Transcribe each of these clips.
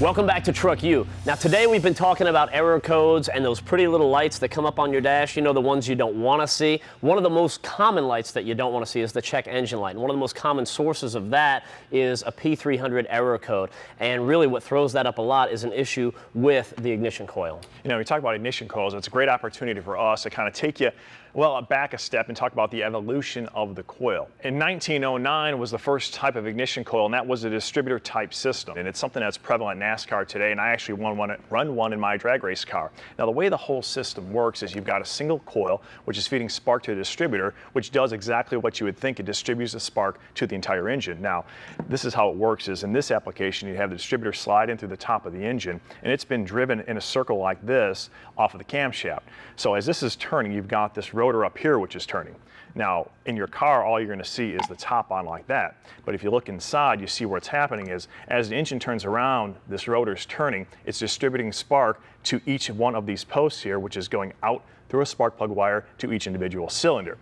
Welcome back to TruckU. Now today we've been talking about error codes and those pretty little lights that come up on your dash, you know, the ones you don't want to see. One of the most common lights that you don't want to see is the check engine light. And one of the most common sources of that is a P300 error code. And really what throws that up a lot is an issue with the ignition coil. You know, we talk about ignition coils, it's a great opportunity for us to kind of take you, well, back a step and talk about the evolution of the coil. In 1909 was the first type of ignition coil, and that was a distributor type system. And it's something that's prevalent in NASCAR today, and I actually run one in my drag race car. Now the way the whole system works is you've got a single coil which is feeding spark to a distributor, which does exactly what you would think. It distributes the spark to the entire engine. Now this is how it works is in this application you have the distributor slide in through the top of the engine, and it's been driven in a circle like this off of the camshaft. So as this is turning, you've got this rotor up here which is turning. Now in your car all you're going to see is the top on like that, but if you look inside you see what's happening is as the engine turns around, this rotor's turning, it's distributing spark to each one of these posts here, which is going out through a spark plug wire to each individual cylinder.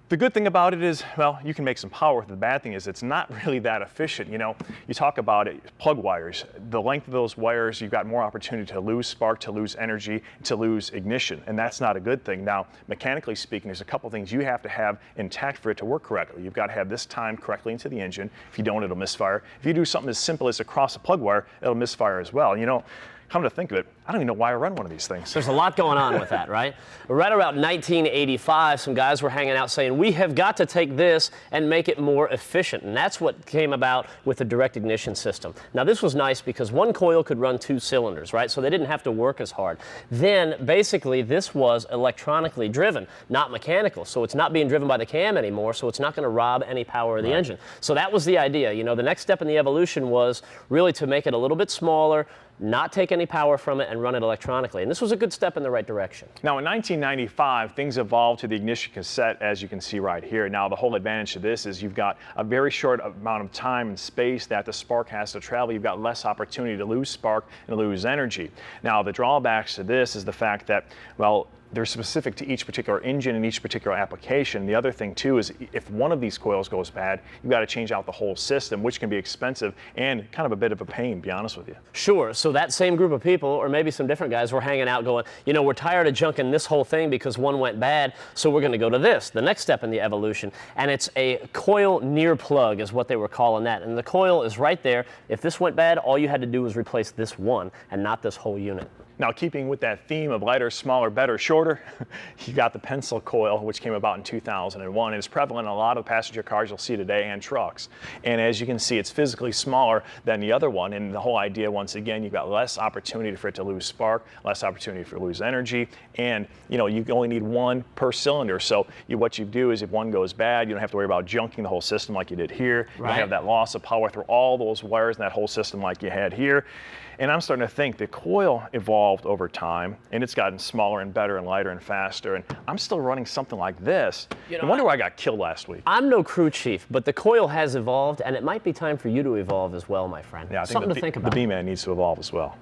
The good thing about it is, well, you can make some power. The bad thing is it's not really that efficient. You know, you talk about it, plug wires, the length of those wires, you've got more opportunity to lose spark, to lose energy, to lose ignition, and that's not a good thing. Now, mechanically speaking, there's a couple things you have to have intact for it to work correctly. You've got to have this timed correctly into the engine. If you don't, it'll misfire. If you do something as simple as across a plug wire, it'll misfire as well. You know, come to think of it, I don't even know why I run one of these things. There's a lot going on with that, right? Right around 1985, some guys were hanging out saying, we have got to take this and make it more efficient. And that's what came about with the direct ignition system. Now this was nice because one coil could run 2 cylinders, right? So they didn't have to work as hard. Then basically this was electronically driven, not mechanical. So it's not being driven by the cam anymore, so it's not going to rob any power of the engine. So that was the idea. You know, the next step in the evolution was really to make it a little bit smaller, not take any power from it, and run it electronically. And this was a good step in the right direction. Now in 1995, things evolved to the ignition cassette, as you can see right here. Now the whole advantage to this is you've got a very short amount of time and space that the spark has to travel. You've got less opportunity to lose spark and lose energy. Now the drawbacks to this is the fact that, well, they're specific to each particular engine and each particular application. The other thing too is if one of these coils goes bad, you've got to change out the whole system, which can be expensive and kind of a bit of a pain, to be honest with you. Sure, so that same group of people, or maybe some different guys, were hanging out going, you know, we're tired of junking this whole thing because one went bad, so we're going to go to this, the next step in the evolution. And it's a coil near plug is what they were calling that. And the coil is right there. If this went bad, all you had to do was replace this one and not this whole unit. Now, keeping with that theme of lighter, smaller, better, shorter, you got the pencil coil, which came about in 2001, and it's prevalent in a lot of passenger cars you'll see today and trucks. And as you can see, it's physically smaller than the other one, and the whole idea, once again, you've got less opportunity for it to lose spark, less opportunity for it to lose energy, and you know, you only need one per cylinder. So what you do is if one goes bad, you don't have to worry about junking the whole system like you did here. You don't have that loss of power through all those wires in that whole system like you had here. And I'm starting to think the coil evolved over time, and it's gotten smaller and better and lighter and faster, and I'm still running something like this. You know, I wonder why I got killed last week. I'm no crew chief, but the coil has evolved, and it might be time for you to evolve as well, my friend. Yeah, I think something to think about. The B-Man needs to evolve as well.